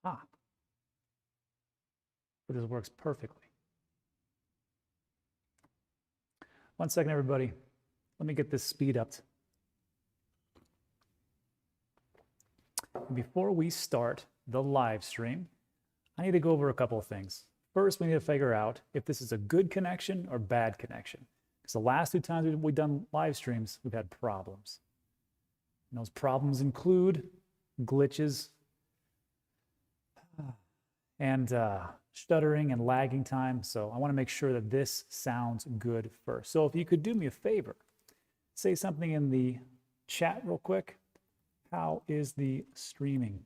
Ah, but this works perfectly. 1 second, everybody. Let me get this speed up. Before we start the live stream, I need to go over a couple of things. First, we need to figure out if this is a good connection or bad connection. Because the last 2 times we've done live streams, we've had problems. And those problems include glitches and stuttering and lagging time. So I want to make sure that this sounds good first. So if you could do me a favor, say something in the chat real quick. How is the streaming?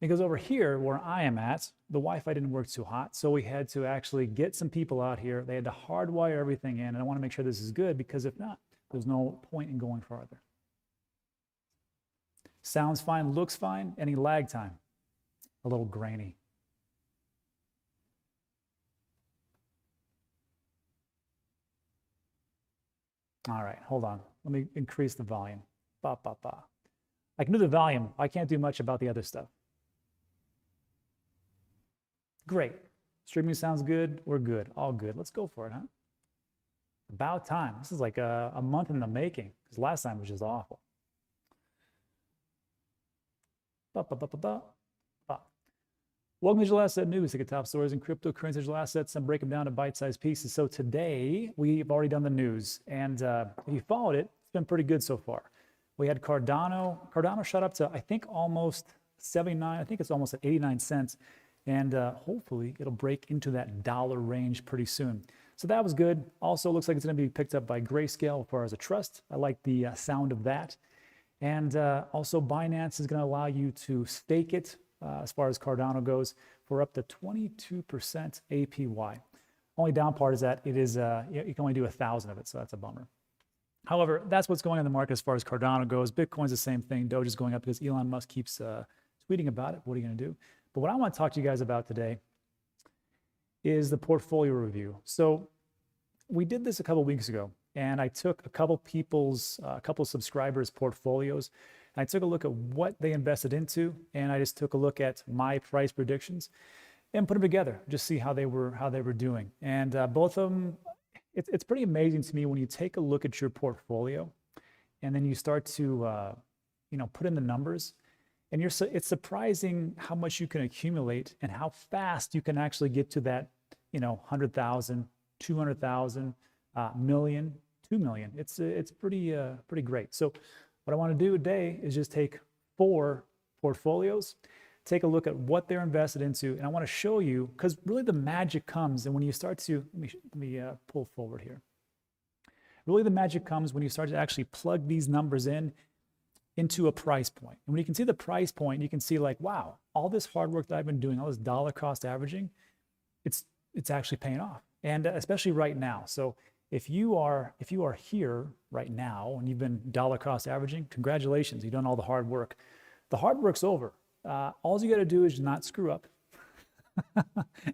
Because over here where I am at, the Wi-Fi didn't work too hot, so we had to actually get some people out here. They had to hardwire everything in, and I want to make sure this is good, because if not, there's no point in going farther. Sounds fine, looks fine. Any lag time? A little grainy. All right, hold on. Let me increase the volume. Ba, ba, ba. I can do the volume. I can't do much about the other stuff. Great. Streaming sounds good. We're good. All good. Let's go for it, huh? About time. This is like a month in the making, because last time was just awful. Ba, ba, ba, ba, ba. Ba. Welcome to Digital Asset News. Take a top stories in cryptocurrency, digital assets, and break them down to bite-sized pieces. So today, we've already done the news. And if you followed it, it's been pretty good so far. We had Cardano. Cardano shot up to, I think, almost 79. I think it's almost at 89 cents. And hopefully, it'll break into that dollar range pretty soon. So that was good. Also, looks like it's going to be picked up by Grayscale as far as a trust. I like the sound of that. And also, Binance is going to allow you to stake it as far as Cardano goes for up to 22% APY. Only down part is that it is you can only do 1,000 of it, so that's a bummer. However, that's what's going on in the market as far as Cardano goes. Bitcoin's the same thing. Doge is going up because Elon Musk keeps tweeting about it. What are you going to do? But what I want to talk to you guys about today is the portfolio review. So we did this a couple weeks ago, and I took a couple people's, a couple subscribers' portfolios. And I took a look at what they invested into, and I just took a look at my price predictions and put them together, just see how they were doing. And both of them, it's pretty amazing to me when you take a look at your portfolio, and then you start to put in the numbers. And it's surprising how much you can accumulate and how fast you can actually get to that, 100,000, 200,000, million, 2 million. It's pretty great. So what I want to do today is just take 4 portfolios, take a look at what they're invested into, and I want to show you, because really the magic comes, and when you start to, let me pull forward here. Really the magic comes when you start to actually plug these numbers into a price point. And when you can see the price point, you can see like, wow, all this hard work that I've been doing, all this dollar cost averaging, it's actually paying off. And especially right now. So if you are here right now and you've been dollar cost averaging, congratulations, you've done all the hard work. The hard work's over. All you got to do is not screw up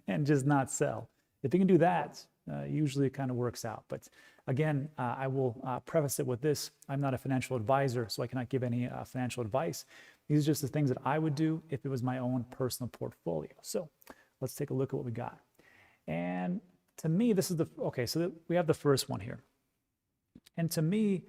and just not sell. If you can do that, usually it kind of works out. But again, I will preface it with this. I'm not a financial advisor, so I cannot give any financial advice. These are just the things that I would do if it was my own personal portfolio. So let's take a look at what we got. And to me, this is so we have the first one here. And to me,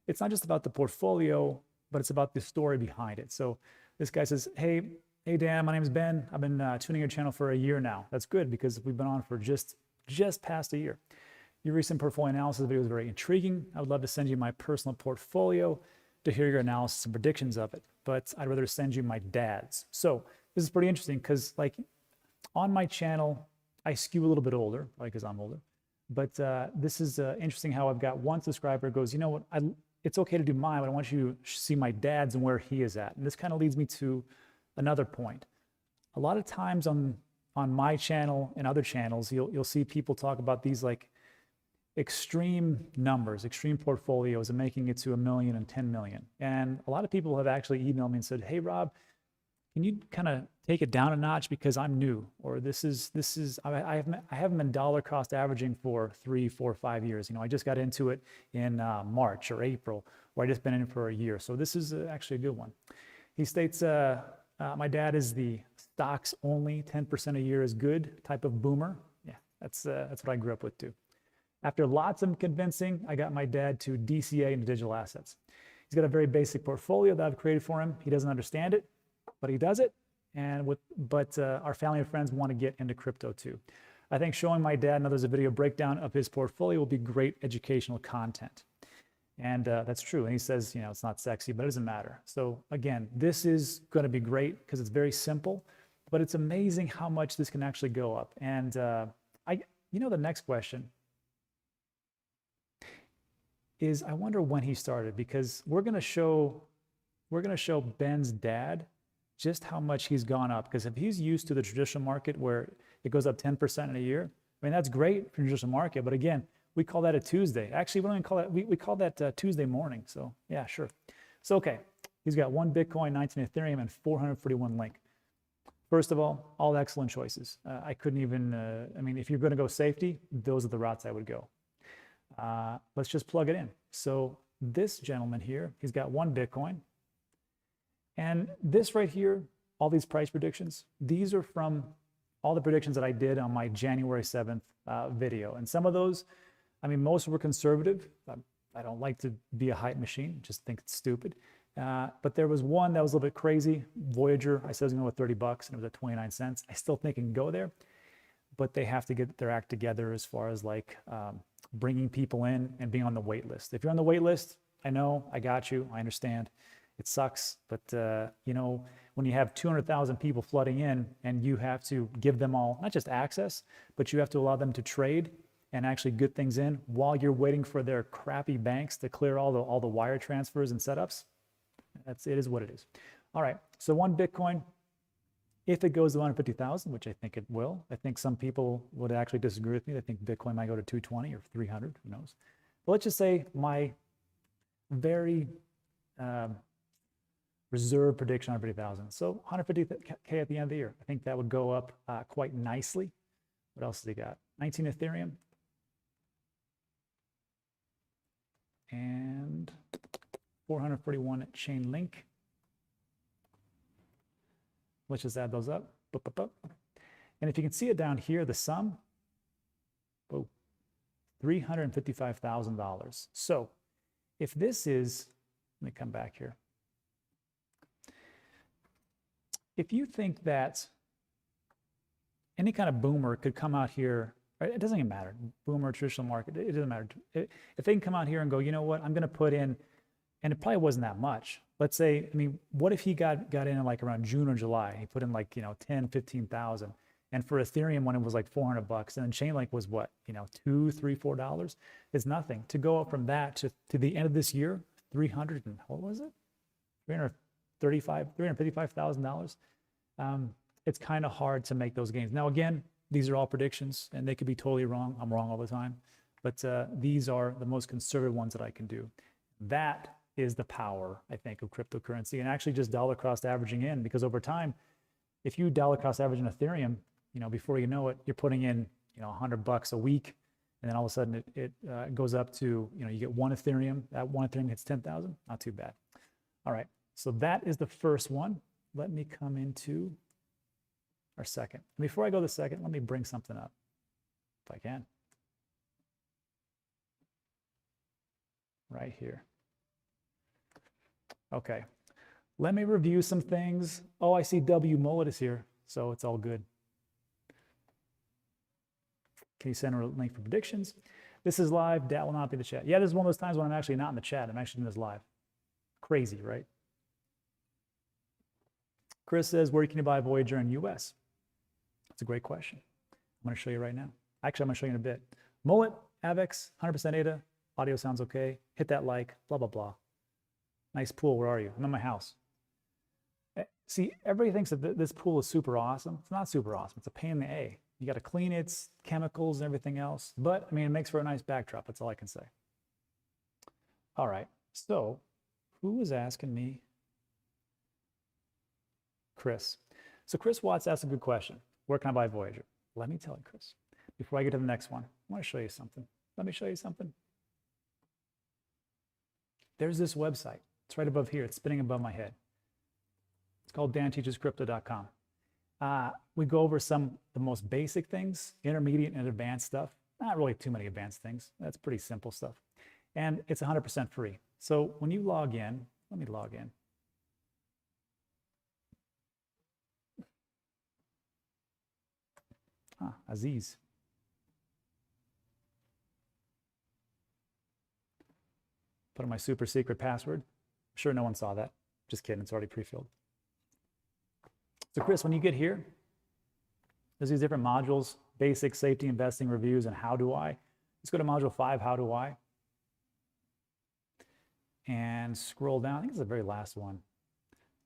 it's not just about the portfolio, but it's about the story behind it. So this guy says, hey Dan, my name is Ben. I've been tuning your channel for a year now. That's good, because we've been on for just past a year. Your recent portfolio analysis video was very intriguing. I would love to send you my personal portfolio to hear your analysis and predictions of it, but I'd rather send you my dad's. So this is pretty interesting, because like on my channel, I skew a little bit older, like because I'm older. But this is interesting how I've got one subscriber goes, you know what, it's okay to do mine, but I want you to see my dad's and where he is at. And this kind of leads me to another point. A lot of times on my channel and other channels, you'll see people talk about these like extreme numbers, extreme portfolios, and making it to 1 million and 10 million. And a lot of people have actually emailed me and said, hey Rob, can you kind of take it down a notch, because I'm new, or I haven't been dollar cost averaging for 3, 4, 5 years. I just got into it in March or April, or I just been in it for a year. So this is actually a good one. He states, My dad is the stocks only, 10% a year is good type of boomer. Yeah, that's what I grew up with too. After lots of convincing, I got my dad to DCA into digital assets. He's got a very basic portfolio that I've created for him. He doesn't understand it, but he does it. But our family and friends want to get into crypto too. I think showing my dad, and there's a video breakdown of his portfolio, will be great educational content. And that's true. And he says, you know, it's not sexy, but it doesn't matter. So again, this is going to be great because it's very simple, but it's amazing how much this can actually go up. And you know, the next question is, I wonder when he started, because we're going to show Ben's dad just how much he's gone up. Because if he's used to the traditional market where it goes up 10% in a year, I mean, that's great for the traditional market. But again, we call that a Tuesday. Actually, we don't even call that, we call that Tuesday morning. So yeah, sure. So, okay, he's got 1 Bitcoin, 19 Ethereum, and 441 Link. First of all excellent choices. I couldn't even, I mean, if you're going to go safety, those are the routes I would go. Let's just plug it in. So this gentleman here, he's got 1 Bitcoin. And this right here, all these price predictions, these are from all the predictions that I did on my January 7th video. And some of those, I mean, most were conservative. I don't like to be a hype machine, just think it's stupid. But there was one that was a little bit crazy. Voyager, I said it was going to go with 30 bucks and it was at 29 cents. I still think it can go there, but they have to get their act together as far as like bringing people in and being on the wait list. If you're on the wait list, I know, I got you, I understand. It sucks, but you know, when you have 200,000 people flooding in and you have to give them all, not just access, but you have to allow them to trade and actually get things in while you're waiting for their crappy banks to clear all the wire transfers and setups. It is what it is. All right, so 1 Bitcoin, if it goes to 150,000, which I think it will, I think some people would actually disagree with me. They think Bitcoin might go to 220 or 300, who knows? But let's just say my very reserve prediction, 150,000. So 150K at the end of the year. I think that would go up quite nicely. What else has he got? 19 Ethereum. And 441 chain link. Let's just add those up. And if you can see it down here, the sum, whoa, $355,000. So if this is, let me come back here. If you think that any kind of boomer could come out here, right? It doesn't even matter, boomer, traditional market, it doesn't matter. If they can come out here and go, you know what, I'm going to put in, and it probably wasn't that much. Let's say, I mean, what if he got in like around June or July? He put in like, you know, 10, 15,000. And for Ethereum, when it was like 400 bucks, and then Chainlink was what, you know, $2, $3, $4, it's nothing. To go up from that to the end of this year, 300 and what was it? $355,000. It's kind of hard to make those gains. Now, again, these are all predictions and they could be totally wrong. I'm wrong all the time, but these are the most conservative ones that I can do. That is the power, I think, of cryptocurrency, and actually just dollar cost averaging in, because over time, if you dollar cost average in Ethereum, you know, before you know it, you're putting in, you know, 100 bucks a week. And then all of a sudden it goes up to, you know, you get 1 Ethereum, that 1 Ethereum hits 10,000, not too bad. All right, so that is the first one. Let me come into our second. Before I go to the second, let me bring something up, if I can. Right here. Okay, let me review some things. Oh, I see W Mullet is here, so it's all good. Can you send a link for predictions? This is live. That will not be the chat. Yeah, this is one of those times when I'm actually not in the chat. I'm actually doing this live. Crazy, right? Chris says, where can you buy Voyager in US? That's a great question. I'm going to show you right now. Actually, I'm going to show you in a bit. Mullet, Avex, 100% ADA. Audio sounds okay. Hit that like, blah, blah, blah. Nice pool. Where are you? I'm in my house. See, everybody thinks that this pool is super awesome. It's not super awesome. It's a pain in the A. You got to clean its chemicals and everything else. But, I mean, it makes for a nice backdrop. That's all I can say. All right. So, who was asking me? Chris. So, Chris Watts asked a good question. Where can I buy Voyager? Let me tell you, Chris. Before I get to the next one, I want to show you something. Let me show you something. There's this website. It's right above here. It's spinning above my head. It's called danteachescrypto.com. We go over the most basic things, intermediate and advanced stuff. Not really too many advanced things. That's pretty simple stuff. And it's 100% free. So when you log in, let me log in. Aziz. Put in my super secret password. I'm sure no one saw that. Just kidding, it's already pre-filled. So Chris, when you get here, there's these different modules, basic safety investing reviews and how do I. Let's go to module 5, how do I? And scroll down, I think it's the very last one.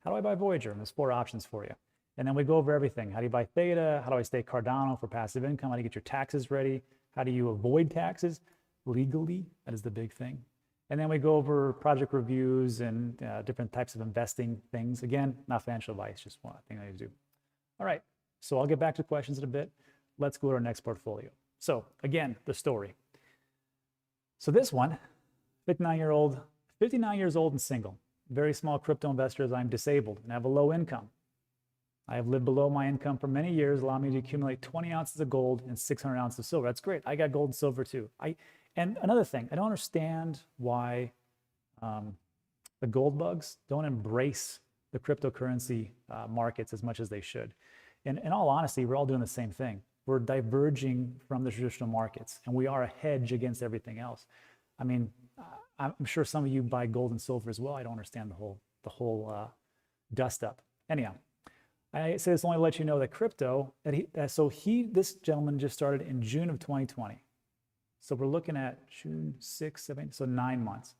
How do I buy Voyager? And there's 4 options for you. And then we go over everything. How do you buy Theta? How do I stake Cardano for passive income? How do you get your taxes ready? How do you avoid taxes legally? That is the big thing. And then we go over project reviews and different types of investing things. Again, not financial advice, just one thing I do. All right, so I'll get back to questions in a bit. Let's go to our next portfolio. So again, the story. So this one, 59 years old and single. Very small crypto investor as I'm disabled and have a low income. I have lived below my income for many years, allowing me to accumulate 20 ounces of gold and 600 ounces of silver. That's great. I got gold and silver too. And another thing, I don't understand why the gold bugs don't embrace the cryptocurrency markets as much as they should. And in all honesty, we're all doing the same thing. We're diverging from the traditional markets, and we are a hedge against everything else. I mean, I'm sure some of you buy gold and silver as well. I don't understand the whole dust up. Anyhow, I say this only to let you know that crypto, this gentleman just started in June of 2020. So we're looking at June 6, 7, so 9 months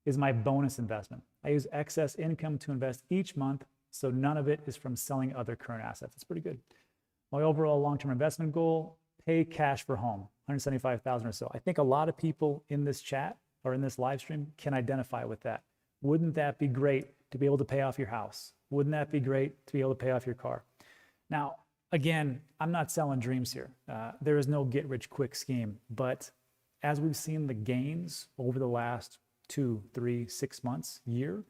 is my bonus investment. I use excess income to invest each month, so none of it is from selling other current assets. It's pretty good. My overall long-term investment goal, pay cash for home, 175,000 or so. I think a lot of people in this chat or in this live stream can identify with that. Wouldn't that be great to be able to pay off your house? Wouldn't that be great to be able to pay off your car? Now, again, I'm not selling dreams here. There is no get-rich-quick scheme. But as we've seen the gains over the last 2, 3, 6 months, year,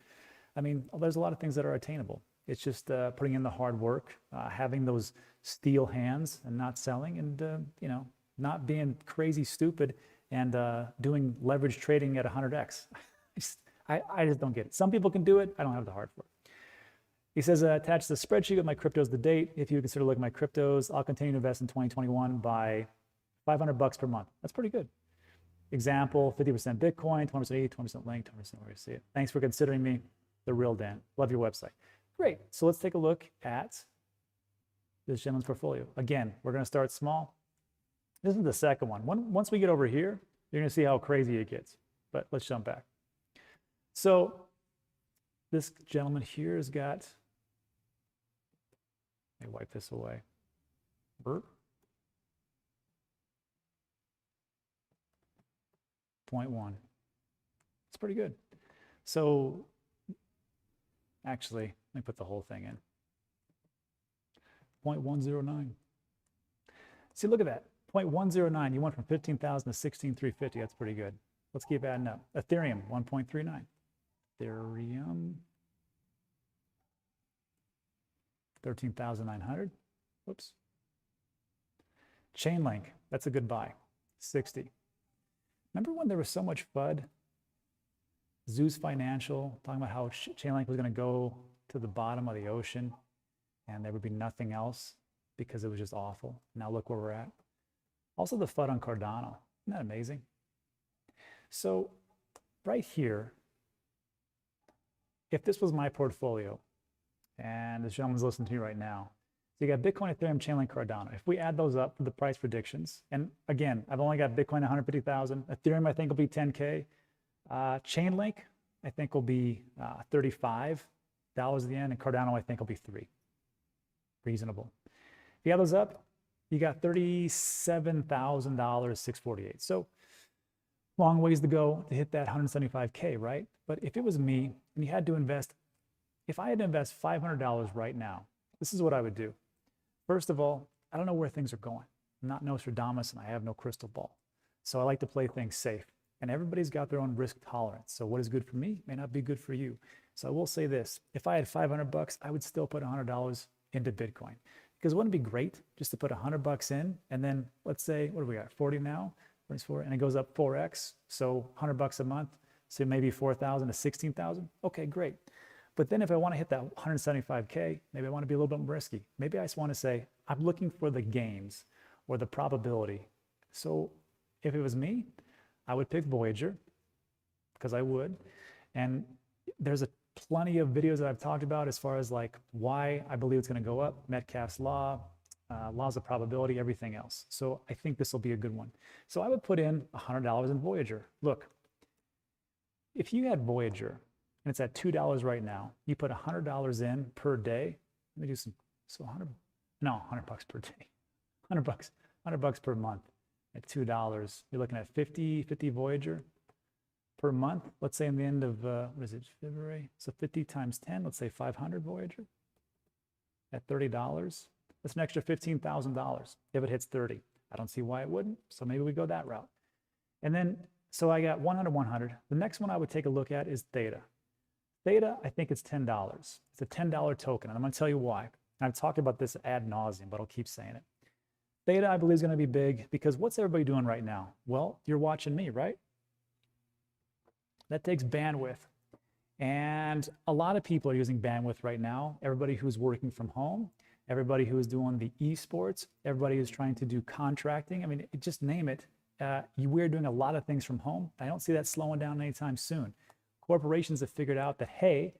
I mean, there's a lot of things that are attainable. It's just putting in the hard work, having those steel hands and not selling and, not being crazy stupid and doing leverage trading at 100x. I just don't get it. Some people can do it. I don't have the heart for it. He says, attach the spreadsheet with my cryptos to date. If you consider looking at my cryptos, I'll continue to invest in 2021 by $500 per month. That's pretty good. Example, 50% Bitcoin, 20% ETH, 20% Link, 20% where you see it. Thanks for considering me, the real Dan. Love your website. Great. So let's take a look at this gentleman's portfolio. Again, we're going to start small. This is the second one. Once we get over here, you're going to see how crazy it gets. But let's jump back. So this gentleman here has got, let me wipe this away. Burp. 0.1. It's pretty good. So actually, let me put the whole thing in. 0.109. See, look at that. 0.109. You went from 15,000 to 16,350. That's pretty good. Let's keep adding up. Ethereum, 1.39. Ethereum, 13,900. Whoops. Chainlink, that's a good buy. 60. Remember when there was so much FUD? Zeus Financial talking about how Chainlink was going to go to the bottom of the ocean and there would be nothing else because it was just awful. Now look where we're at. Also the FUD on Cardano. Isn't that amazing? So right here, if this was my portfolio and this gentleman's listening to me right now, so you got Bitcoin, Ethereum, Chainlink, Cardano. If we add those up for the price predictions, and again, I've only got Bitcoin 150,000, Ethereum I think will be 10K, Chainlink I think will be $35 at the end, and Cardano I think will be $3. Reasonable. If you add those up, you got $37,000, 648. So long ways to go to hit that 175K, right? But if it was me and you had to invest, if I had to invest $500 right now, this is what I would do. First of all, I don't know where things are going. I'm not Nostradamus and I have no crystal ball. So I like to play things safe. And everybody's got their own risk tolerance. So what is good for me may not be good for you. So I will say this, if I had 500 bucks, I would still put $100 into Bitcoin. Because wouldn't it be great just to put 100 bucks in, and then let's say, what do we got, 40 now, 44, and it goes up 4x, so 100 bucks a month, so maybe 4,000 to 16,000. Okay, great. But then if I want to hit that 175K, maybe I want to be a little bit more risky. Maybe I just want to say, I'm looking for the gains or the probability. So if it was me, I would pick Voyager, because I would. And there's plenty of videos that I've talked about as far as like why I believe it's going to go up, Metcalfe's law, laws of probability, everything else. So I think this will be a good one. So I would put in $100 in Voyager. Look, if you had Voyager and it's at $2 right now, you put $100 in per day. Let me do some, so 100 bucks per day, 100 bucks per month at $2. You're looking at 50 Voyager per month. Let's say in the end of, what is it, February? So 50 times 10, let's say 500 Voyager at $30. That's an extra $15,000 if it hits 30. I don't see why it wouldn't. So maybe we go that route. And then, so I got 100. The next one I would take a look at is Theta. Theta, I think it's $10. It's a $10 token. And I'm going to tell you why. And I've talked about this ad nauseum, but I'll keep saying it. Theta, I believe, is going to be big because what's everybody doing right now? Well, you're watching me, right? That takes bandwidth. And a lot of people are using bandwidth right now. Everybody who's working from home, everybody who is doing the esports, everybody who's trying to do contracting. I mean, just name it. We're doing a lot of things from home. I don't see that slowing down anytime soon. Corporations have figured out that, hey,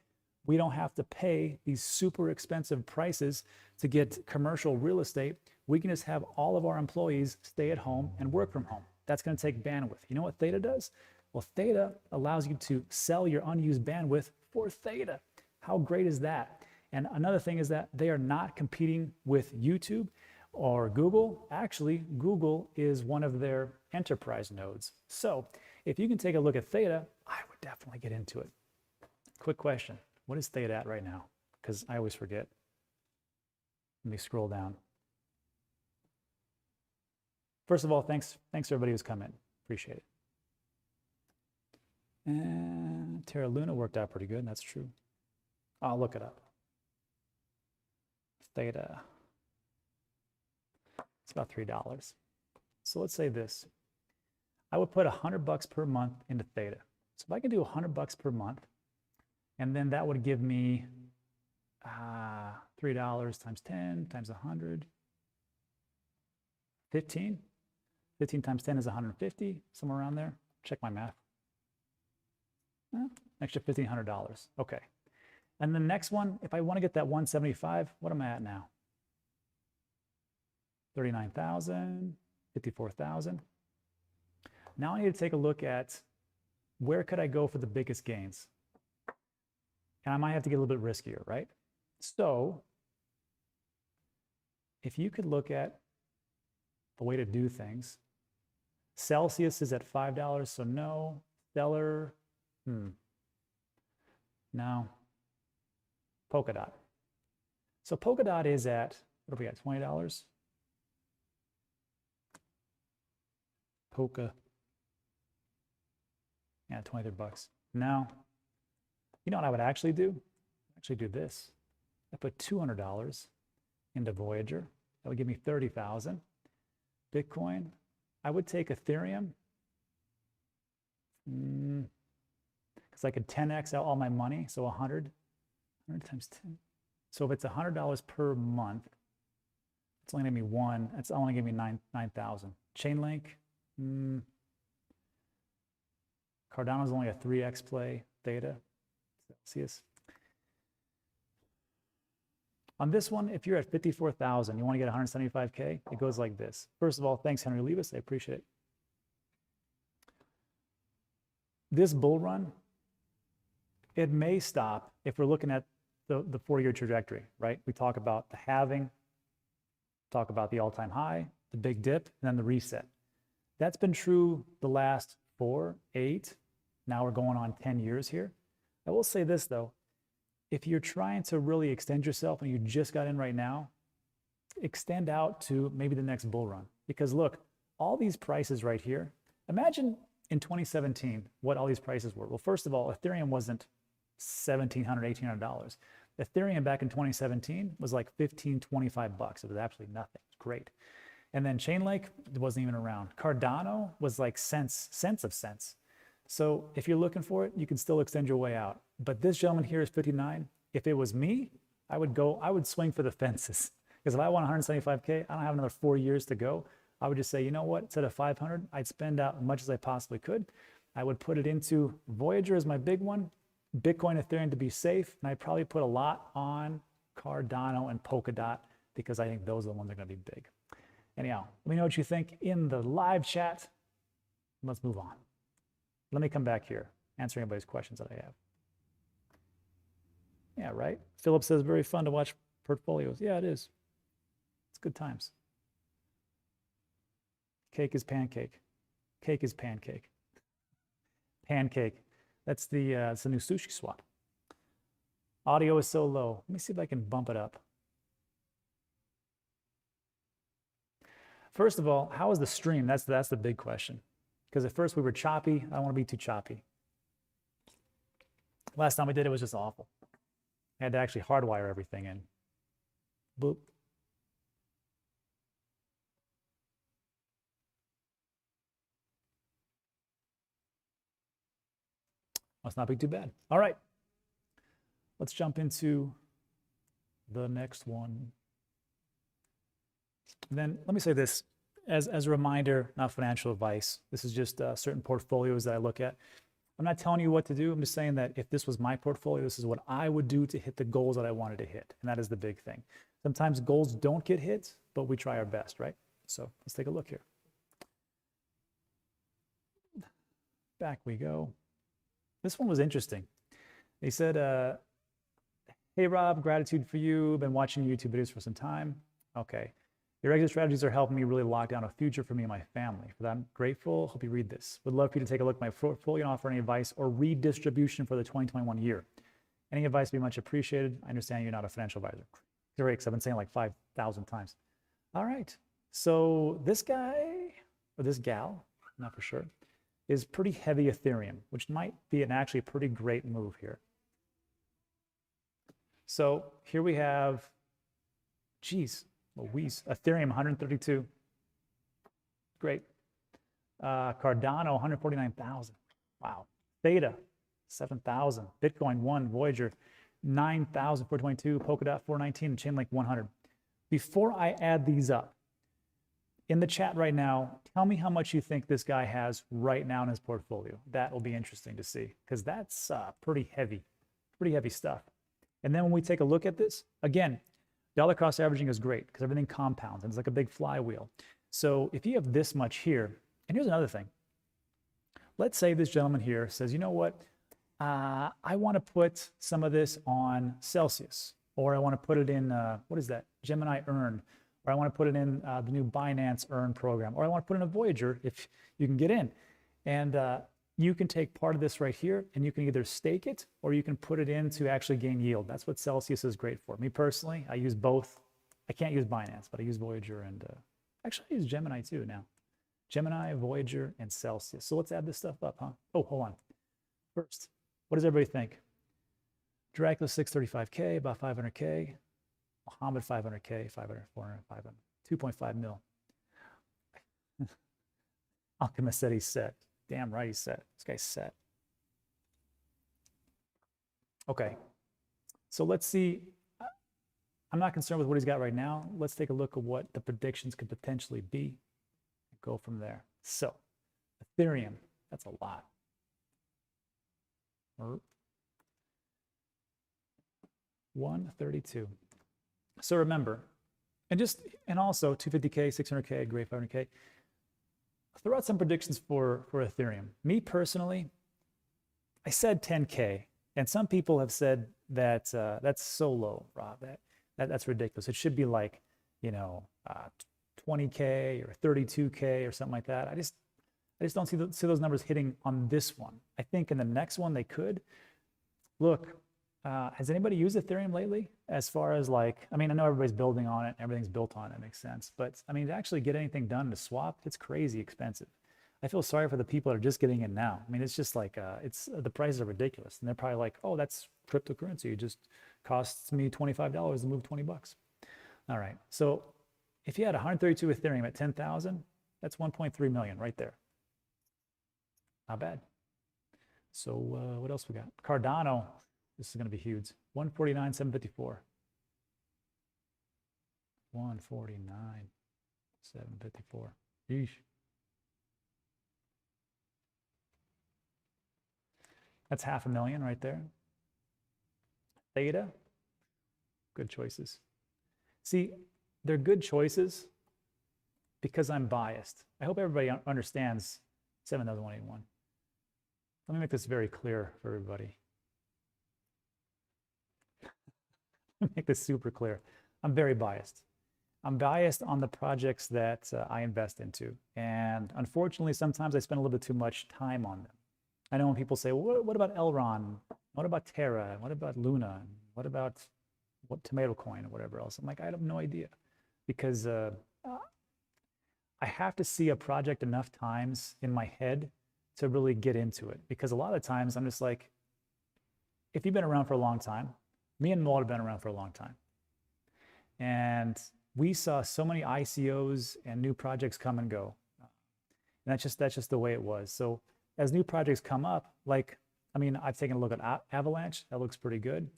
we don't have to pay these super expensive prices to get commercial real estate. We can just have all of our employees stay at home and work from home. That's going to take bandwidth. You know what Theta does? Well, Theta allows you to sell your unused bandwidth for Theta. How great is that? And another thing is that they are not competing with YouTube or Google. Actually, Google is one of their enterprise nodes. So if you can take a look at Theta, I would definitely get into it. Quick question. What is Theta at right now? Because I always forget. Let me scroll down. First of all, thanks to everybody who's come in. Appreciate it. And Terra Luna worked out pretty good. That's true. I'll look it up. Theta. It's about $3. So let's say this. I would put 100 bucks per month into Theta. So if I can do 100 bucks per month, and then that would give me $3 times 10 times 100, 15. 15 times 10 is 150, somewhere around there. Check my math. Extra $1,500. Okay. And the next one, if I want to get that 175, what am I at now? 39,000, 54,000. Now I need to take a look at where could I go for the biggest gains? And I might have to get a little bit riskier, right? So if you could look at the way to do things, Celsius is at $5, so no. Stellar, no. Polkadot. So Polkadot is at, what do we got, $20? Polka. Yeah, 23 bucks. Now, you know what I would actually do? Actually do this. I put $200 into Voyager. That would give me 30,000. Bitcoin. I would take Ethereum. Because I could 10x out all my money. So 100 times 10. So if it's $100 per month, it's only going to be one. It's only going to be 9,000. Chainlink. Cardano's only a 3x play. Theta. Celsius. On this one, if you're at 54,000, you want to get 175K, it goes like this. First of all, thanks, Henry Levis. I appreciate it. This bull run, it may stop if we're looking at the 4-year trajectory, right? We talk about the halving, talk about the all-time high, the big dip, and then the reset. That's been true the last 4, 8, now we're going on 10 years here. I will say this though, if you're trying to really extend yourself and you just got in right now, extend out to maybe the next bull run. Because look, all these prices right here, imagine in 2017 what all these prices were. Well, first of all, Ethereum wasn't $1,700, $1,800. Ethereum back in 2017 was like 15, 25 bucks. It was absolutely nothing. It's great. And then Chainlink wasn't even around. Cardano was like cents of cents. So if you're looking for it, you can still extend your way out. But this gentleman here is 59. If it was me, I would swing for the fences. Because if I want 175K, I don't have another 4 years to go. I would just say, you know what, instead of 500, I'd spend out as much as I possibly could. I would put it into Voyager as my big one, Bitcoin, Ethereum to be safe, and I'd probably put a lot on Cardano and Polkadot because I think those are the ones that are going to be big. Anyhow, let me know what you think in the live chat. Let's move on. Let me come back here, answer anybody's questions that I have. Yeah, right? Philip says, very fun to watch portfolios. Yeah, it is. It's good times. Cake is pancake. Cake is pancake. Pancake. That's the new sushi swap. Audio is so low. Let me see if I can bump it up. First of all, how is the stream? That's the big question. Because at first we were choppy. I don't want to be too choppy. Last time we did it was just awful. I had to actually hardwire everything in. Boop. Must not be too bad. All right. Let's jump into the next one. Then let me say this as a reminder, not financial advice. This is just certain portfolios that I look at. I'm not telling you what to do. I'm just saying that if this was my portfolio, this is what I would do to hit the goals that I wanted to hit. And that is the big thing. Sometimes goals don't get hit, but we try our best, right? So let's take a look here. Back we go. This one was interesting. They said, hey, Rob, gratitude for you. Been watching YouTube videos for some time. Okay. Your exit strategies are helping me really lock down a future for me and my family. For that, I'm grateful. Hope you read this. Would love for you to take a look at my portfolio and offer any advice or redistribution for the 2021 year. Any advice would be much appreciated. I understand you're not a financial advisor. Great, because I've been saying like 5,000 times. All right. So this guy, or this gal, not for sure, is pretty heavy Ethereum, which might be an actually pretty great move here. So here we have, geez, Louise, Ethereum 132. Great. Cardano 149,000. Wow. Theta 7,000. Bitcoin 1. Voyager 9,422. Polkadot 419. And Chainlink 100. Before I add these up, in the chat right now, tell me how much you think this guy has right now in his portfolio. That will be interesting to see because that's pretty heavy stuff. And then when we take a look at this, again, dollar cost averaging is great because everything compounds and it's like a big flywheel. So if you have this much here, and here's another thing. Let's say this gentleman here says, you know what? I want to put some of this on Celsius, or I want to put it in, what is that? Gemini Earn. Or I want to put it in the new Binance Earn program, or I want to put in a Voyager if you can get in. And you can take part of this right here and you can either stake it or you can put it in to actually gain yield. That's what Celsius is great for. Me personally, I use both. I can't use Binance, but I use Voyager and actually I use Gemini too now. Gemini, Voyager, and Celsius. So let's add this stuff up, huh? Oh, hold on. First, what does everybody think? Dracula 635K, about 500K. Muhammad 500K, 500, 400, 500, 2.5 mil. Alchemist said he's set. Damn right he's set. This guy's set. Okay. So let's see. I'm not concerned with what he's got right now. Let's take a look at what the predictions could potentially be and go from there. So Ethereum, that's a lot. 132. So remember, and also 250K, 600K, great 500K. Throw out some predictions for Ethereum. Me personally, I said 10K, and some people have said that that's so low, Rob. That's ridiculous. It should be like, 20K or 32K or something like that. I just don't see those numbers hitting on this one. I think in the next one they could. Look. Has anybody used Ethereum lately? As far as I know everybody's building on it, everything's built on it, makes sense. But I mean, to actually get anything done to swap, it's crazy expensive. I feel sorry for the people that are just getting in now. I mean, it's just like, the prices are ridiculous. And they're probably like, oh, that's cryptocurrency. It just costs me $25 to move 20 bucks. All right. So if you had 132 Ethereum at 10,000, that's 1.3 million right there. Not bad. So what else we got? Cardano, this is going to be huge. 149,754. 149,754. Yeesh. That's 500,000 right there. Theta, good choices. See, they're good choices because I'm biased. I hope everybody understands 7,181. Let me make this very clear for everybody. Let me make this super clear. I'm very biased. I'm biased on the projects that I invest into. And unfortunately, sometimes I spend a little bit too much time on them. I know when people say, well, what about Elron? What about Terra? What about Luna? What about Tomato Coin or whatever else? I'm like, I have no idea. Because I have to see a project enough times in my head to really get into it. Because a lot of times I'm just like, if you've been around for a long time, me and Mo have been around for a long time. And we saw so many ICOs and new projects come and go. And that's just the way it was. So as new projects come up, like, I mean, I've taken a look at Avalanche. That looks pretty good.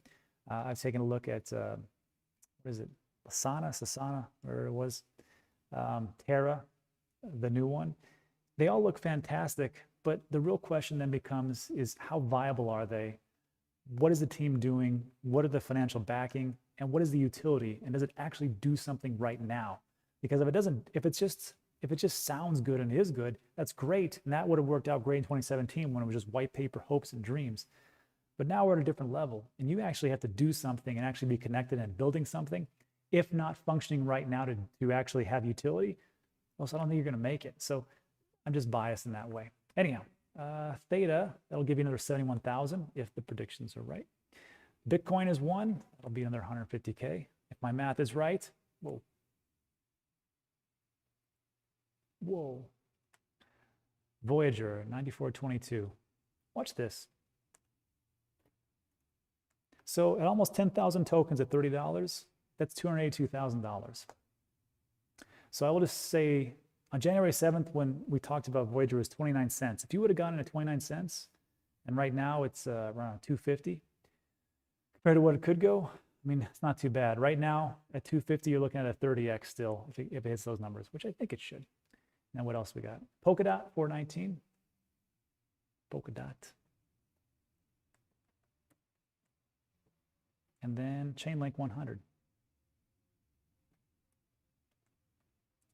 I've taken a look at, what is it? Sasana, where it was. Terra, the new one. They all look fantastic. But the real question then becomes is how viable are they? What is the team doing? What are the financial backing? And what is the utility? And does it actually do something right now? Because if it doesn't, if it just sounds good and is good, that's great. And that would have worked out great in 2017 when it was just white paper hopes and dreams. But now we're at a different level. And you actually have to do something and actually be connected and building something. If not functioning right now to actually have utility, well, so I don't think you're going to make it. So I'm just biased in that way. Anyhow, Theta, that'll give you another 71,000 if the predictions are right. Bitcoin is 1, that'll be another 150K. If my math is right, whoa. Voyager, 94.22. Watch this. So at almost 10,000 tokens at $30, that's $282,000. So I will just say, on January 7th, when we talked about Voyager, it was 29 cents. If you would have gotten it at 29 cents, and right now it's around 250, compared to what it could go, I mean, it's not too bad. Right now, at 250, you're looking at a 30x still, if it hits those numbers, which I think it should. Now, what else we got? Polkadot, 419. Polkadot. And then Chainlink, 100.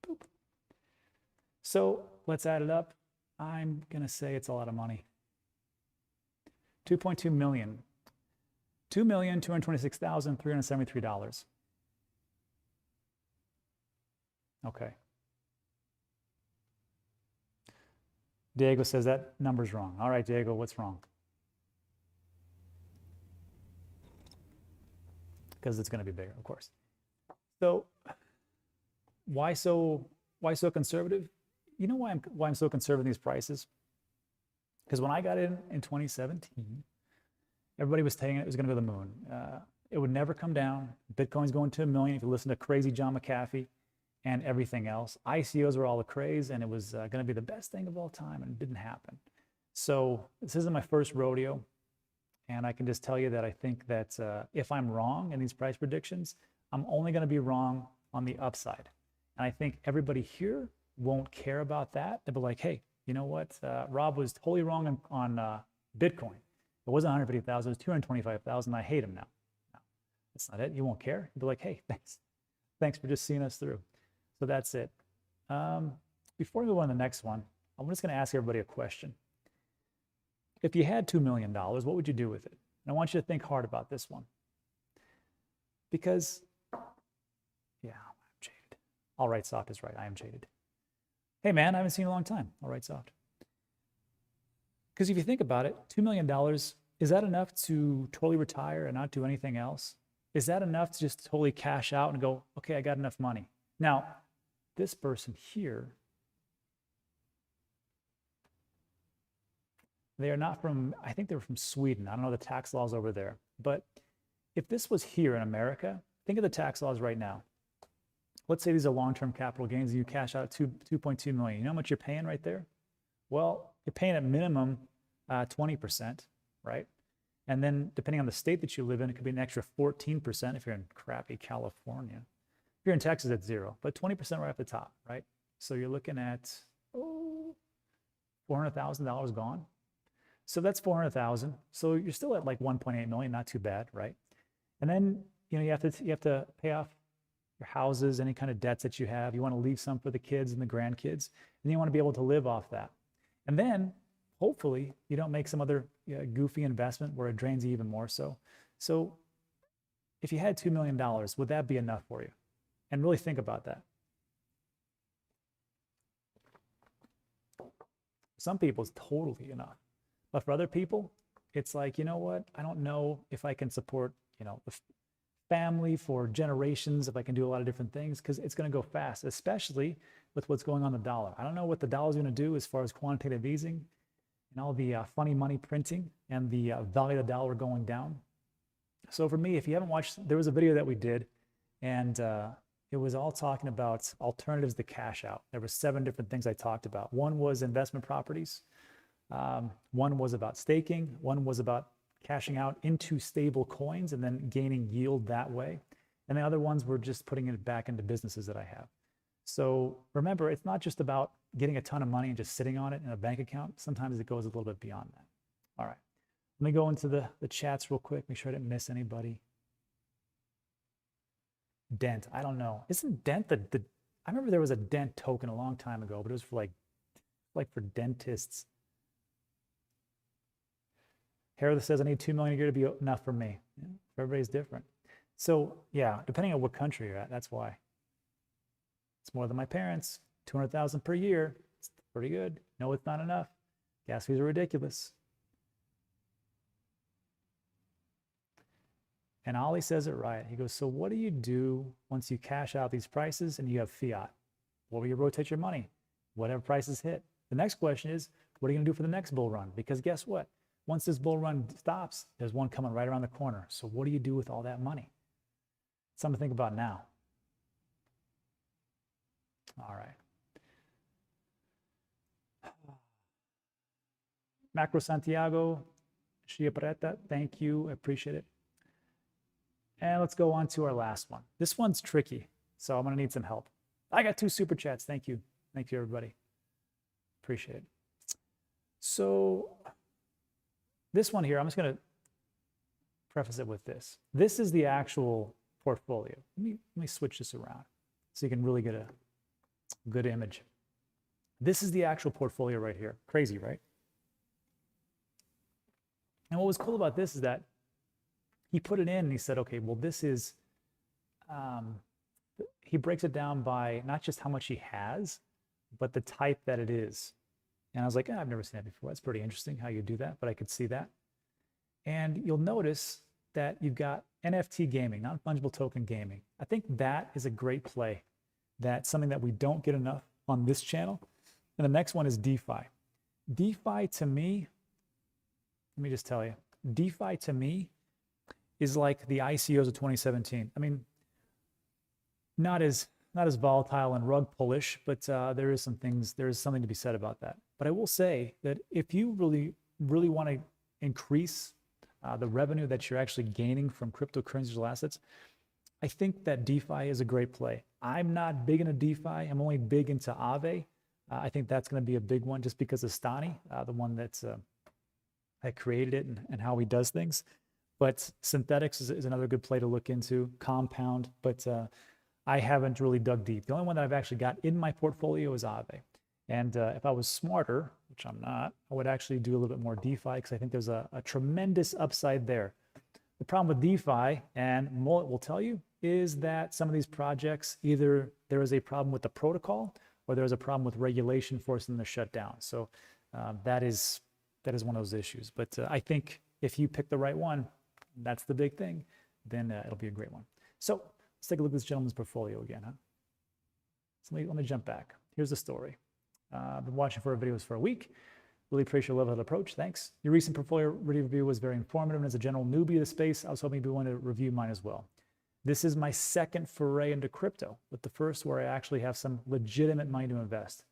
Boop. So let's add it up. I'm going to say it's a lot of money. 2.2 million. $2,226,373. Okay. Diego says that number's wrong. All right, Diego, what's wrong? Because it's going to be bigger, of course. So why so conservative? You know why I'm so conservative in these prices? Because when I got in 2017, everybody was saying it was going to go to the moon. It would never come down. Bitcoin's going to 1 million if you listen to crazy John McAfee and everything else. ICOs were all the craze, and it was going to be the best thing of all time, and it didn't happen. So this isn't my first rodeo, and I can just tell you that I think that if I'm wrong in these price predictions, I'm only going to be wrong on the upside. And I think everybody here won't care about that. They'll be like, hey, you know what? Rob was totally wrong on Bitcoin. It wasn't 150,000, it was 225,000. I hate him now. No, that's not it. You won't care. You'll be like, hey, thanks. Thanks for just seeing us through. So that's it. Before we move on to the next one, I'm just going to ask everybody a question. If you had $2 million, what would you do with it? And I want you to think hard about this one. Because, yeah, I'm jaded. All right, Soft is right. I am jaded. Hey, man, I haven't seen you in a long time. All right, Soft. Because if you think about it, $2 million, is that enough to totally retire and not do anything else? Is that enough to just totally cash out and go, okay, I got enough money? Now, this person here They are not from, I think they're from Sweden. I don't know the tax laws over there. But if this was here in America, think of the tax laws right now. Let's say these are long-term capital gains and you cash out 2.2 million. You know how much you're paying right there? Well, you're paying at minimum 20%, right? And then depending on the state that you live in, it could be an extra 14% if you're in crappy California. If you're in Texas, it's 0, but 20% right off the top, right? So you're looking at $400,000 gone. So that's 400,000. So you're still at like 1.8 million, not too bad, right? And then you have to pay off your houses, any kind of debts that you have. You want to leave some for the kids and the grandkids, and you want to be able to live off that. And then hopefully you don't make some other goofy investment where it drains you even more so. So if you had $2 million, would that be enough for you? And really think about that. Some people it's totally enough. But for other people, it's like, you know what? I don't know if I can support, the family for generations, if I can do a lot of different things, because it's going to go fast, especially with what's going on in the dollar. I don't know what the dollar is going to do as far as quantitative easing and all the funny money printing and the value of the dollar going down. So for me, if you haven't watched, there was a video that we did, and it was all talking about alternatives to cash out. There were 7 different things I talked about. One was investment properties. One was about staking. One was about cashing out into stable coins and then gaining yield that way. And the other ones were just putting it back into businesses that I have. So remember, it's not just about getting a ton of money and just sitting on it in a bank account. Sometimes it goes a little bit beyond that. All right, let me go into the chats real quick, make sure I didn't miss anybody. Dent, I don't know. Isn't Dent I remember there was a Dent token a long time ago, but it was for like for dentists. Harold says, I need 2 million a year to be enough for me. Yeah, everybody's different. So yeah, depending on what country you're at, that's why. It's more than my parents, 200,000 per year. It's pretty good. No, it's not enough. Gas fees are ridiculous. And Ollie says it right. He goes, so what do you do once you cash out these prices and you have fiat? Where will you rotate your money? Whatever prices hit. The next question is, what are you gonna do for the next bull run? Because guess what? Once this bull run stops, there's one coming right around the corner. So what do you do with all that money? Something to think about now. All right. Macro Santiago, Shia Pareta, thank you, I appreciate it. And let's go on to our last one. This one's tricky, so I'm gonna need some help. I got 2 super chats, thank you. Thank you, everybody. Appreciate it. So this one here, I'm just gonna preface it with this. This is the actual portfolio. Let me switch this around so you can really get a good image. This is the actual portfolio right here. Crazy, right? And what was cool about this is that he put it in and he said, okay, well, this is, he breaks it down by not just how much he has, but the type that it is. And I was like, I've never seen that before. That's pretty interesting how you do that, but I could see that. And you'll notice that you've got NFT gaming, non-fungible token gaming. I think that is a great play. That's something that we don't get enough on this channel. And the next one is DeFi. DeFi to me, let me just tell you, DeFi to me is like the ICOs of 2017. I mean, not as volatile and rug pullish, but there is something to be said about that. But I will say that if you really want to increase the revenue that you're actually gaining from cryptocurrency assets, I think that DeFi is a great play. I'm not big into DeFi. I'm only big into Aave. I think that's going to be a big one just because of Stani, the one that created it and how he does things. But synthetics is another good play to look into, Compound, but I haven't really dug deep. The only one that I've actually got in my portfolio is Aave. And if I was smarter, which I'm not, I would actually do a little bit more DeFi because I think there's a tremendous upside there. The problem with DeFi, and Mullet will tell you, is that some of these projects, either there is a problem with the protocol or there is a problem with regulation forcing them to shut down. So that is one of those issues. But I think if you pick the right one, that's the big thing, then it'll be a great one. So let's take a look at this gentleman's portfolio again. So let me jump back. Here's the story. I've been watching for videos for a week. Really appreciate your level-headed approach. Thanks. Your recent portfolio review was very informative, and as a general newbie to the space, I was hoping you'd be willing to review mine as well. This is my second foray into crypto, but the first where I actually have some legitimate money to invest.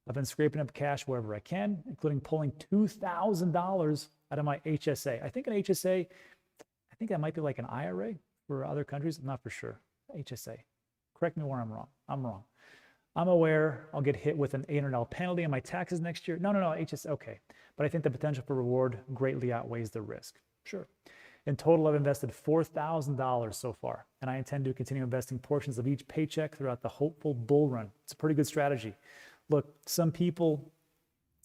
I've been scraping up cash wherever I can, including pulling $2,000 out of my HSA. I think an HSA, I think that might be like an IRA for other countries. I'm not for sure. HSA. Correct me where I'm wrong. I'm wrong. I'm aware I'll get hit with an $800 penalty on my taxes next year. No, HSA, okay. But I think the potential for reward greatly outweighs the risk. Sure. In total, I've invested $4,000 so far, and I intend to continue investing portions of each paycheck throughout the hopeful bull run. It's a pretty good strategy. Look, some people,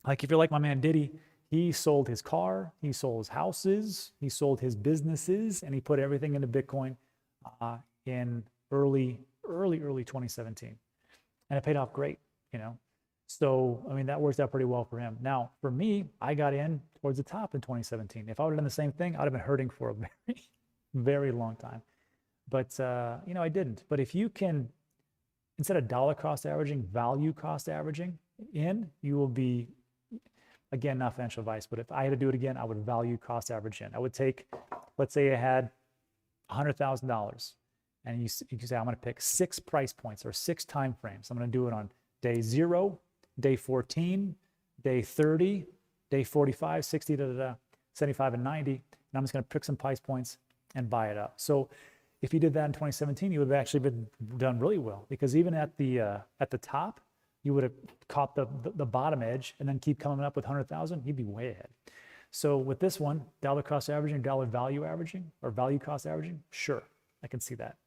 like if you're like my man Diddy, he sold his car, he sold his houses, he sold his businesses, and he put everything into Bitcoin in early 2017. And it paid off great, you know. So, I mean, that worked out pretty well for him. Now, for me, I got in towards the top in 2017. If I would have done the same thing, I'd have been hurting for a very, very long time. But, you know, I didn't. But if you can, instead of dollar cost averaging, value cost averaging in, you will be, again, not financial advice, but if I had to do it again, I would value cost average in. I would take, let's say I had $100,000. And you say, I'm going to pick 6 price points or 6 time frames. I'm going to do it on day 0, day 14, day 30, day 45, 60, 75, and 90. And I'm just going to pick some price points and buy it up. So if you did that in 2017, you would have actually been done really well, because even at the top, you would have caught the bottom edge and then keep coming up with 100,000. You'd be way ahead. So with this one, dollar cost averaging, dollar value averaging, or value cost averaging, sure, I can see that.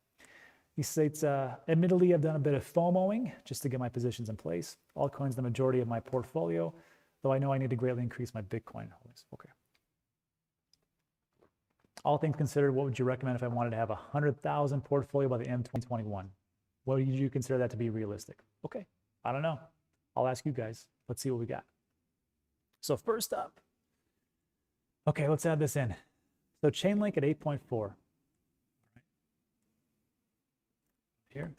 He states, admittedly, I've done a bit of FOMOing just to get my positions in place. Altcoins the majority of my portfolio, though I know I need to greatly increase my Bitcoin holdings. Okay. All things considered, what would you recommend if I wanted to have a 100,000 portfolio by the end of 2021? What would you consider that to be realistic? Okay, I don't know. I'll ask you guys. Let's see what we got. So first up, okay, let's add this in. So Chainlink at 8.4. Here,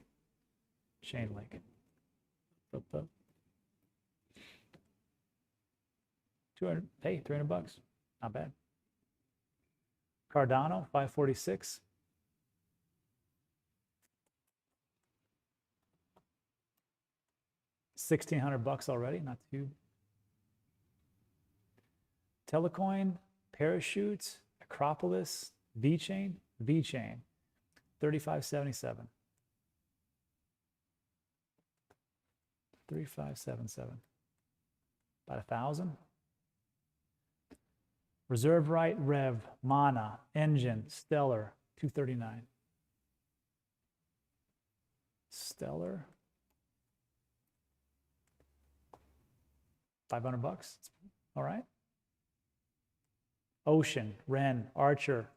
Chainlink. 200, hey, $300, not bad. Cardano, 546. $1,600 already, not too. Telecoin, Parachute, Acropolis, VeChain, 3577. 3577. About 1,000. Reserve Right, Rev, Mana, Engine, Stellar, 239. Stellar. $500. All right. Ocean, Ren, Archer,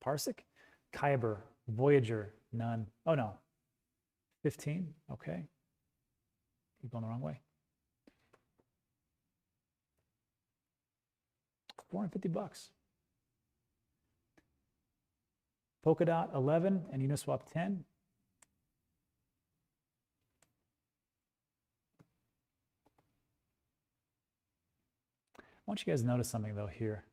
Parsec, Kyber, Voyager, none. Oh no. 15. Okay. Keep going the wrong way. $450. Polkadot 11 and Uniswap 10. I want you guys to notice something though here.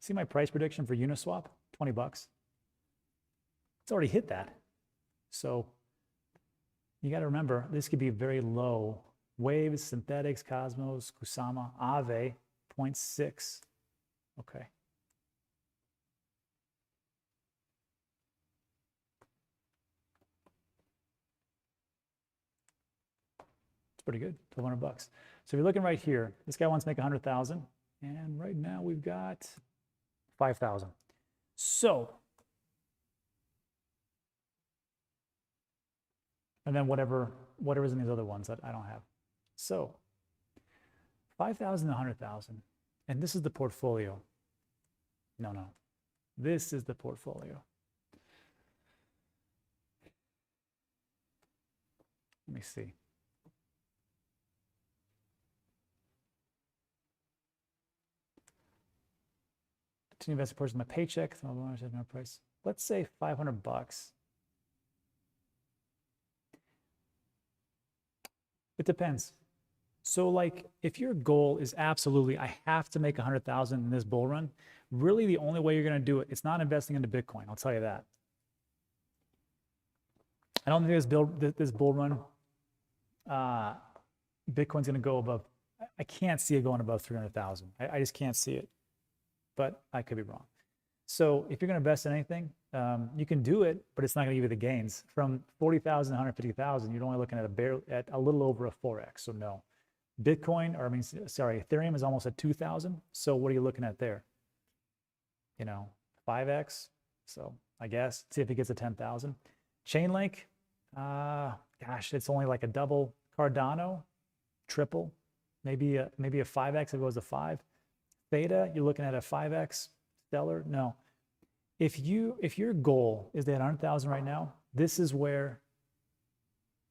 See my price prediction for Uniswap? $20. It's already hit that. So you got to remember, this could be very low. Waves, Synthetics, Cosmos, Kusama, Aave, 0.6. Okay. It's pretty good, $1,200. So if you're looking right here, this guy wants to make 100,000, and right now we've got 5,000. So, and then whatever's in these other ones that I don't have. So 5,000 to 100,000, and this is the portfolio. No, this is the portfolio. Let me see. To invest a portion of my paycheck, price. Let's say $500. It depends. So like if your goal is absolutely, I have to make 100,000 in this bull run, really the only way you're going to do it, it's not investing into Bitcoin. I'll tell you that. I don't think this bull run, Bitcoin's going to go above, I can't see it going above 300,000. I just can't see it, but I could be wrong. So if you're going to invest in anything, you can do it, but it's not going to give you the gains. From 40,000 to 150,000, you're only looking at a little over a 4x. So no. Bitcoin, or I mean, sorry, Ethereum is almost at 2,000. So what are you looking at there? 5x. So I guess see if it gets to 10,000. Chainlink, gosh, it's only like a double. Cardano, triple, maybe a 5x if it goes to 5. Theta, you're looking at a 5x. Stellar, no. If your goal is at 100,000 right now, this is where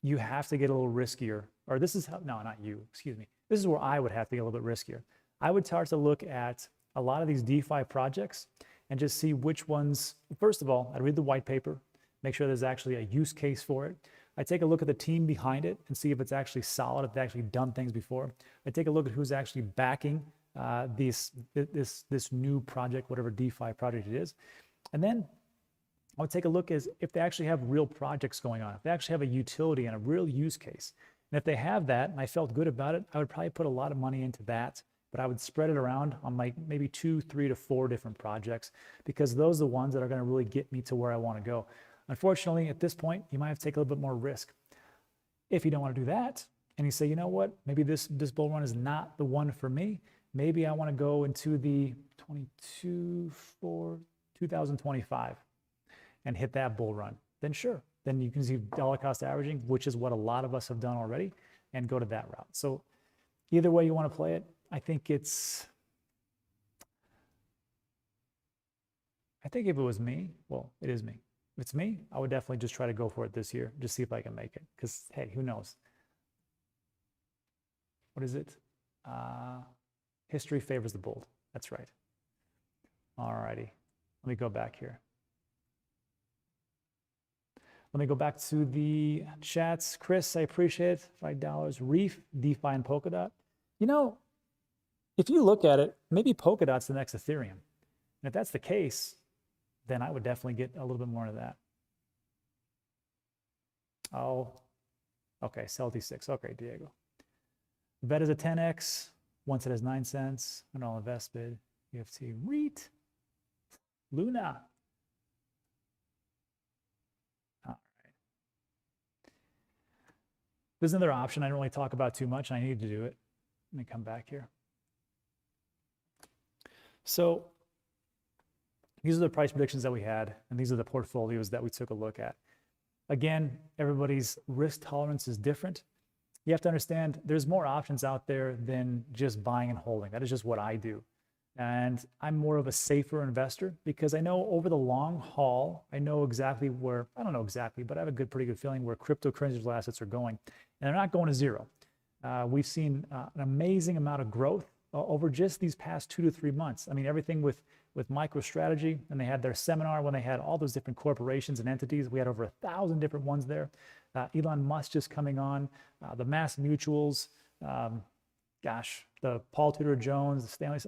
you have to get a little riskier. Or this is how, no, not you, excuse me. This is where I would have to get a little bit riskier. I would start to look at a lot of these DeFi projects and just see which ones, first of all, I'd read the white paper, make sure there's actually a use case for it. I take a look at the team behind it and see if it's actually solid, if they've actually done things before. I take a look at who's actually backing this new project, whatever DeFi project it is. And then I would take a look as if they actually have real projects going on, if they actually have a utility and a real use case. And if they have that, and I felt good about it, I would probably put a lot of money into that, but I would spread it around on like maybe 2, 3 to 4 different projects, because those are the ones that are going to really get me to where I want to go. Unfortunately, at this point, you might have to take a little bit more risk. If you don't want to do that, and you say, you know what, maybe this bull run is not the one for me. Maybe I want to go into the 2025 and hit that bull run. Then sure, then you can see dollar cost averaging, which is what a lot of us have done already, and go to that route. So either way you want to play it, I think if it was me, well, it is me. If it's me, I would definitely just try to go for it this year, just see if I can make it. Because hey, who knows? What is it? History favors the bold. That's right. All righty. Let me go back here. Let me go back to the chats. Chris, I appreciate it. $5. Reef, DeFi, and Polkadot. If you look at it, maybe Polkadot's the next Ethereum. And if that's the case, then I would definitely get a little bit more of that. Oh, okay, Celti6. Okay, Diego. VET is a 10x. Once it has 9 cents. And all InvestBid, EFT, REIT, Luna. All right. There's another option I don't really talk about too much. I need to do it. Let me come back here. So these are the price predictions that we had, and these are the portfolios that we took a look at. Again, everybody's risk tolerance is different. You have to understand there's more options out there than just buying and holding. That is just what I do. And I'm more of a safer investor because I know over the long haul, I know exactly where, I don't know exactly, but I have a pretty good feeling where cryptocurrency digital assets are going. And they're not going to zero. We've seen an amazing amount of growth over just these past 2 to 3 months. I mean, everything with MicroStrategy, and they had their seminar when they had all those different corporations and entities. We had over 1,000 different ones there. Elon Musk just coming on, the Mass Mutuals, the Paul Tudor Jones, the Stanley,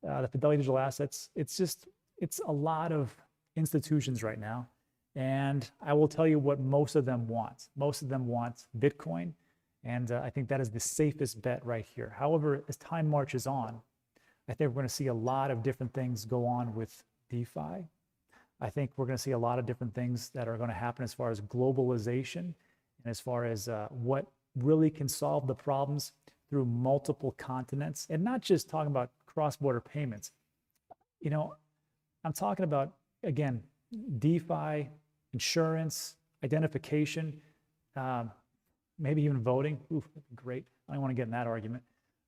the Fidelity Digital Assets. It's a lot of institutions right now. And I will tell you what most of them want. Most of them want Bitcoin. And I think that is the safest bet right here. However, as time marches on, I think we're going to see a lot of different things go on with DeFi. I think we're going to see a lot of different things that are going to happen as far as globalization and as far as what really can solve the problems through multiple continents, and not just talking about cross-border payments. I'm talking about, again, DeFi, insurance, identification, maybe even voting. Ooh, that'd be great. I don't want to get in that argument.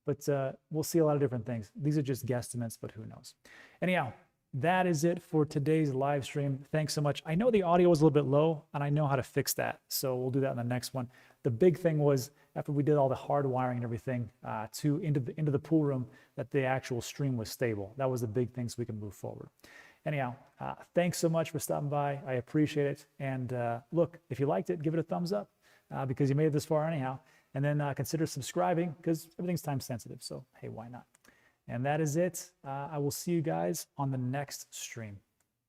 But we'll see a lot of different things. These are just guesstimates, but who knows? Anyhow, that is it for today's live stream. Thanks so much. I know the audio was a little bit low, and I know how to fix that. So we'll do that in the next one. The big thing was after we did all the hard wiring and everything into the pool room, that the actual stream was stable. That was the big thing so we can move forward. Anyhow, thanks so much for stopping by. I appreciate it. And look, if you liked it, give it a thumbs up because you made it this far anyhow. And then consider subscribing because everything's time sensitive. So, hey, why not? And that is it. I will see you guys on the next stream.